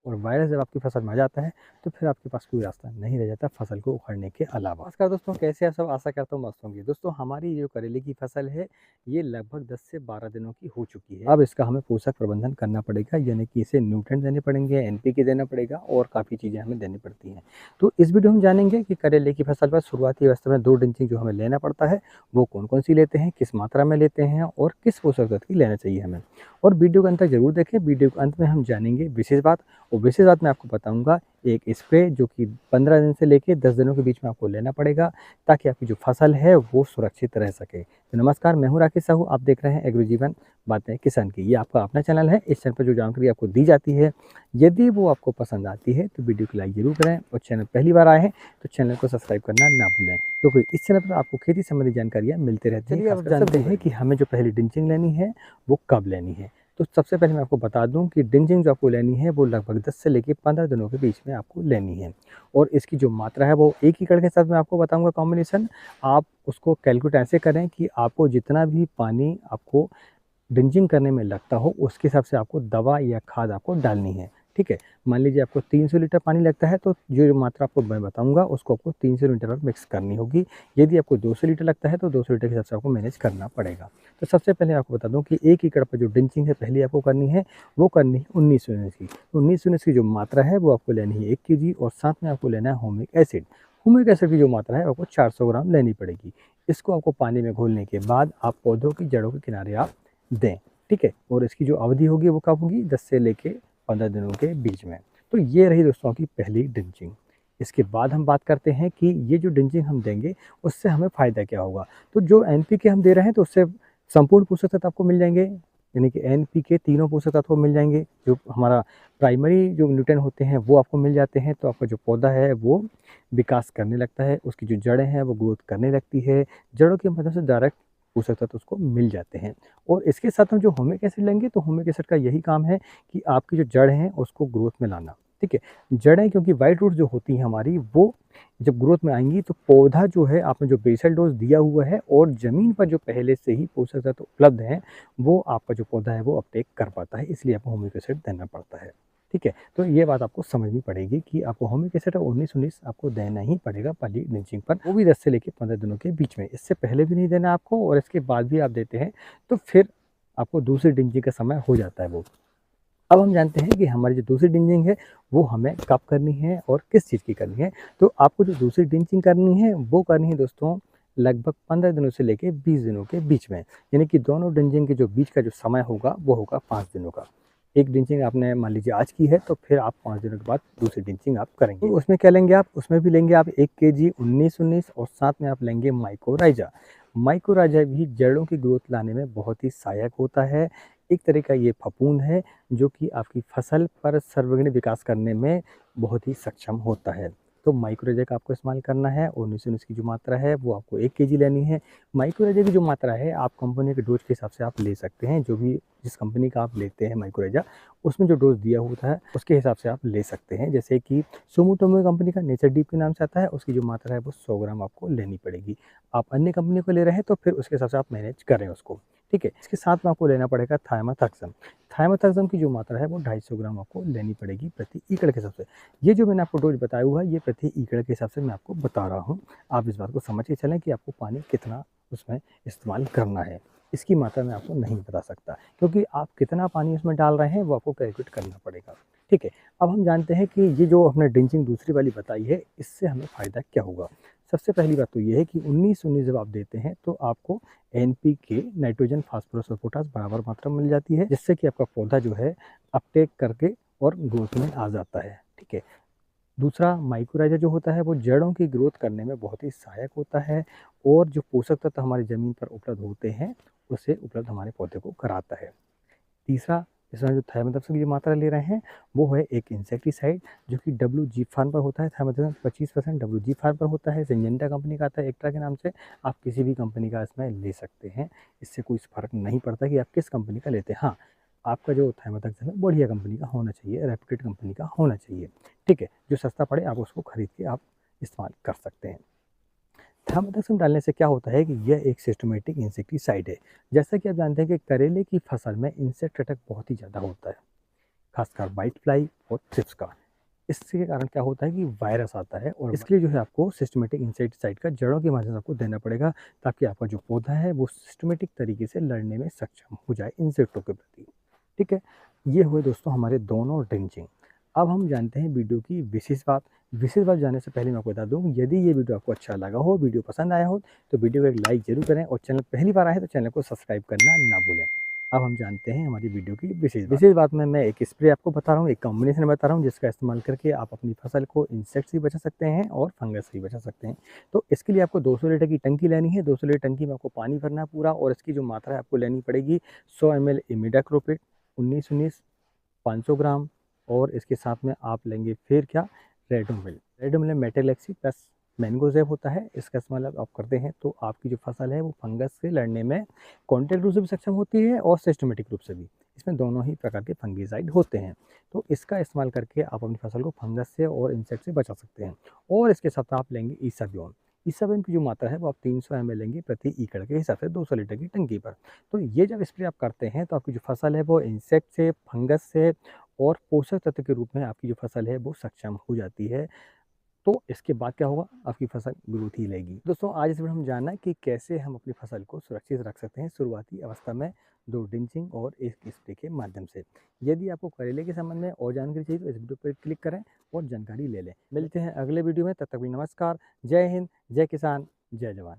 और वायरस जब आपकी फसल में आ जाता है तो फिर आपके पास कोई रास्ता नहीं रह जाता फसल को उखाड़ने के अलावा। नमस्कार दोस्तों, कैसे आप सब? आशा करता हूँ मस्त होंगे। दोस्तों, हमारी जो करेले की फसल है ये लगभग 10 से 12 दिनों की हो चुकी है। अब इसका हमें पोषक प्रबंधन करना पड़ेगा, यानी कि इसे न्यूट्रिएंट देने पड़ेंगे, एनपीके देना पड़ेगा और काफ़ी चीज़ें हमें देनी पड़ती हैं। तो इस वीडियो में जानेंगे कि करेले की फसल पर शुरुआती अवस्था में 2 ड्रिंचिंग जो हमें लेना पड़ता है वो कौन कौन सी लेते हैं, किस मात्रा में लेते हैं और किस पोषक तत्व की लेना चाहिए हमें। और वीडियो के अंत तक जरूर देखें। वीडियो के अंत में हम जानेंगे विशेष बात, और विशेष बात मैं आपको बताऊंगा एक स्प्रे जो कि 15 दिन से लेकर 10 दिनों के बीच में आपको लेना पड़ेगा ताकि आपकी जो फसल है वो सुरक्षित रह सके। तो नमस्कार, मैं हूं राकेश साहू, आप देख रहे हैं एग्रोजीवन बातें किसान की। ये आपका अपना चैनल है। इस चैनल पर जो जानकारी आपको दी जाती है यदि वो आपको पसंद आती है तो वीडियो को लाइक जरूर करें, और चैनल पहली बार आए हैं तो चैनल को सब्सक्राइब करना ना भूलें, क्योंकि इस चैनल पर आपको खेती संबंधी जानकारियाँ मिलती रहती है। आप जानते हैं कि हमें जो पहली ड्रिंचिंग लेनी है वो कब लेनी है। तो सबसे पहले मैं आपको बता दूं कि ड्रिंचिंग जो आपको लेनी है वो लगभग 10 से लेकर 15 दिनों के बीच में आपको लेनी है, और इसकी जो मात्रा है वो 1 एकड़ के साथ मैं आपको बताऊंगा कॉम्बिनेशन। आप उसको कैलकुलेट ऐसे करें कि आपको जितना भी पानी आपको ड्रिंचिंग करने में लगता हो उसके हिसाब से आपको दवा या खाद आपको डालनी है। ठीक है, मान लीजिए आपको 300 लीटर पानी लगता है तो जो मात्रा आपको मैं बताऊंगा उसको आपको 300 लीटर में मिक्स करनी होगी। यदि आपको 200 लीटर लगता है तो 200 लीटर के हिसाब से आपको मैनेज करना पड़ेगा। तो सबसे पहले आपको बता दूं कि 1 एकड़ पर जो ड्रिंचिंग है पहले आपको करनी है वो करनी है 19 यूनिट की। तो 19 यूनिट की जो मात्रा है वो आपको लेनी है 1 केजी, और साथ में आपको लेना है ह्यूमिक एसिड। ह्यूमिक एसिड की जो मात्रा है आपको 400 ग्राम लेनी पड़ेगी। इसको आपको पानी में घोलने के बाद आप पौधों की जड़ों के किनारे आप दें। ठीक है, और इसकी जो अवधि होगी वो कब होगी? 10 से लेके 15 दिनों के बीच में। तो ये रही दोस्तों की पहली ड्रिंचिंग। इसके बाद हम बात करते हैं कि ये जो ड्रिंचिंग हम देंगे उससे हमें फ़ायदा क्या होगा। तो जो एनपीके हम दे रहे हैं तो उससे संपूर्ण पोषक तत्व आपको मिल जाएंगे, यानी कि एनपीके तीनों पोषक तत्व मिल जाएंगे। जो हमारा प्राइमरी जो न्यूट्रिएंट होते हैं वो आपको मिल जाते हैं, तो आपका जो पौधा है वो विकास करने लगता है, उसकी जो जड़ें हैं वो ग्रोथ करने लगती है, जड़ों की मदद से डायरेक्ट पोषक तत्व उसको मिल जाते हैं। और इसके साथ हम जो ह्यूमिक एसिड लेंगे तो ह्यूमिक एसिड का यही काम है कि आपकी जो जड़ है उसको ग्रोथ में लाना। ठीक है, जड़ें क्योंकि वाइट रूट जो होती हैं हमारी वो जब ग्रोथ में आएंगी तो पौधा जो है आपने जो बेसल डोज दिया हुआ है और ज़मीन पर जो पहले से ही पोषक तत्व उपलब्ध हैं वो आपका जो पौधा है वो अपटेक कर पाता है, इसलिए आपको ह्यूमिक एसिड देना पड़ता है। ठीक है, तो ये बात आपको समझनी पड़ेगी कि आपको ह्यूमिक एसिड 19-19 आपको देना ही पड़ेगा पहली ड्रिंचिंग पर, वो भी 10 से लेकर 15 दिनों के बीच में। इससे पहले भी नहीं देना आपको, और इसके बाद भी आप देते हैं तो फिर आपको दूसरी ड्रिंचिंग का समय हो जाता है वो। अब हम जानते हैं कि हमारी जो दूसरी ड्रिंचिंग है वो हमें कब करनी है और किस चीज़ की करनी है। तो आपको जो दूसरी ड्रिंचिंग करनी है वो करनी है दोस्तों लगभग 15 दिनों से लेकर 20 दिनों के बीच में, यानी कि दोनों ड्रिंचिंग के जो बीच का जो समय होगा वो होगा 5 दिनों का। एक ड्रिंचिंग आपने मान लीजिए आज की है तो फिर आप 5 दिनों के बाद दूसरी ड्रिंचिंग आप करेंगे। तो उसमें क्या लेंगे आप? उसमें भी लेंगे आप 1 केजी 19-19, और साथ में आप लेंगे माइकोराइजा। माइकोराइजा भी जड़ों की ग्रोथ लाने में बहुत ही सहायक होता है। एक तरह का ये फफूंद है जो कि आपकी फसल पर सर्वांगीण विकास करने में बहुत ही सक्षम होता है। तो माइक्रोरेजा का आपको इस्तेमाल करना है, और 19-19 की जो मात्रा है वो आपको 1 केजी लेनी है। माइक्रोरेजा की जो मात्रा है आप कंपनी के डोज के हिसाब से आप ले सकते हैं, जो भी जिस कंपनी का आप लेते हैं माइक्रोरेजा उसमें जो डोज दिया होता है उसके हिसाब से आप ले सकते हैं। जैसे कि सुमोटोमो कंपनी का नेचर डीप के नाम से आता है, उसकी जो मात्रा है वो 100 ग्राम आपको लेनी पड़ेगी। आप अन्य कंपनी को ले रहे हैं तो फिर उसके हिसाब से आप मैनेज करें उसको। ठीक है, इसके साथ में आपको लेना पड़ेगा थाइमेथाक्सम। थाइमेथाक्सम की जो मात्रा है वो 250 ग्राम आपको लेनी पड़ेगी प्रति एकड़ के हिसाब से। ये जो मैंने आपको डोज बताया हुआ है ये प्रति एकड़ के हिसाब से मैं आपको बता रहा हूँ। आप इस बात को समझ के चलें कि आपको पानी कितना उसमें इस्तेमाल करना है। इसकी मात्रा मैं आपको नहीं बता सकता, क्योंकि आप कितना पानी उसमें डाल रहे हैं वो आपको कैलकुलेट करना पड़ेगा। ठीक है, अब हम जानते हैं कि ये जो हमने ड्रिंचिंग दूसरी वाली बताई है इससे हमें फ़ायदा क्या होगा। सबसे पहली बात तो ये है कि 19-19 जब आप देते हैं तो आपको एनपीके नाइट्रोजन फास्फोरस और पोटास बराबर मात्रा में मिल जाती है, जिससे कि आपका पौधा जो है अपटेक करके और ग्रोथ में आ जाता है। ठीक है, दूसरा माइक्रोराइजा जो होता है वो जड़ों की ग्रोथ करने में बहुत ही सहायक होता है, और जो पोषक तत्व हमारी ज़मीन पर उपलब्ध होते हैं उसे उपलब्ध हमारे पौधे को कराता है। तीसरा, इसमें जो थाइमेथाक्सम की मात्रा ले रहे हैं वो है एक इंसेक्टिसाइड जो कि WG फार्म पर होता है। थाइमेथाक्सम 25% WG फार्म पर होता है, सिंजेंटा कंपनी का आता है एक्ट्रा के नाम से। आप किसी भी कंपनी का इसमें ले सकते हैं, इससे कोई फ़र्क नहीं पड़ता कि आप किस कंपनी का लेते हैं। हाँ, आपका जो थाइमेथाक्सम है बढ़िया कंपनी का होना चाहिए, रेप्यूटेड कंपनी का होना चाहिए। ठीक है, जो सस्ता पड़े आप उसको खरीद के आप इस्तेमाल कर सकते हैं। थाइमेथाक्सम डालने से क्या होता है कि यह एक सिस्टमेटिक इंसेक्टिसाइड है। जैसा कि आप जानते हैं कि करेले की फसल में इंसेक्ट अटैक बहुत ही ज़्यादा होता है। खासकर वाइट फ्लाई और थ्रिप्स का। इसके कारण क्या होता है कि वायरस आता है, और इसके लिए जो है आपको सिस्टमेटिक इंसेक्टिसाइड का जड़ों के माध्यम से आपको देना पड़ेगा, ताकि आपका जो पौधा है वो सिस्टमेटिक तरीके से लड़ने में सक्षम हो जाए इंसेक्टों के प्रति। ठीक है, ये हुए दोस्तों हमारे दोनों ड्रिंचिंग। अब हम जानते हैं वीडियो की विशेष बात। विशेष बात जानने से पहले मैं आपको बता दूँ, यदि ये वीडियो आपको अच्छा लगा हो, वीडियो पसंद आया हो, तो वीडियो को एक लाइक जरूर करें, और चैनल पहली बार आए तो चैनल को सब्सक्राइब करना ना भूलें। अब हम जानते हैं हमारी वीडियो की विशेष बात में मैं एक स्प्रे आपको बता रहा हूँ, एक कॉम्बिनेशन बता रहा हूँ, जिसका इस्तेमाल करके आप अपनी फसल को इंसेक्ट से बचा सकते हैं और फंगस से बचा सकते हैं। तो इसके लिए आपको 200 लीटर की टंकी लेनी है। 200 लीटर टंकी में आपको पानी भरना है पूरा, और इसकी जो मात्रा है आपको लेनी पड़ेगी 100 ml इमिडाक्लोप्रिड 19-19 500 ग्राम, और इसके साथ में आप लेंगे फिर क्या, रेडोमिल। रेडोमिल में मेटालेक्सी प्लस मैंगोजेब होता है। इसका इस्तेमाल आप करते हैं तो आपकी जो फसल है वो फंगस से लड़ने में कॉन्टैक्ट रूप से भी सक्षम होती है और सिस्टमेटिक रूप से भी। इसमें दोनों ही प्रकार के फंगीसाइड होते हैं। तो इसका इस्तेमाल करके आप अपनी फसल को फंगस से और इंसेक्ट से बचा सकते हैं। और इसके साथ आप लेंगे ईसाबियोन। ईसाबियोन की जो मात्रा है वो आप 300 ml लेंगे प्रति एकड़ के हिसाब से 200 लीटर की टंकी पर। तो ये जब स्प्रे आप करते हैं तो आपकी जो फसल है वो इंसेक्ट से, फंगस से और पोषक तत्व के रूप में आपकी जो फसल है वो सक्षम हो जाती है। तो इसके बाद क्या होगा, आपकी फसल ग्रोथ ही लेगी। दोस्तों आज इस वीडियो में हम जानना है कि कैसे हम अपनी फसल को सुरक्षित रख सकते हैं शुरुआती अवस्था में 2 ड्रिंचिंग और एक स्प्रे के माध्यम से। यदि आपको करेले के संबंध में और जानकारी चाहिए तो इस वीडियो पर क्लिक करें और जानकारी ले लें। मिलते हैं अगले वीडियो में, तब तक भी नमस्कार, जय हिंद, जय किसान, जय जवान।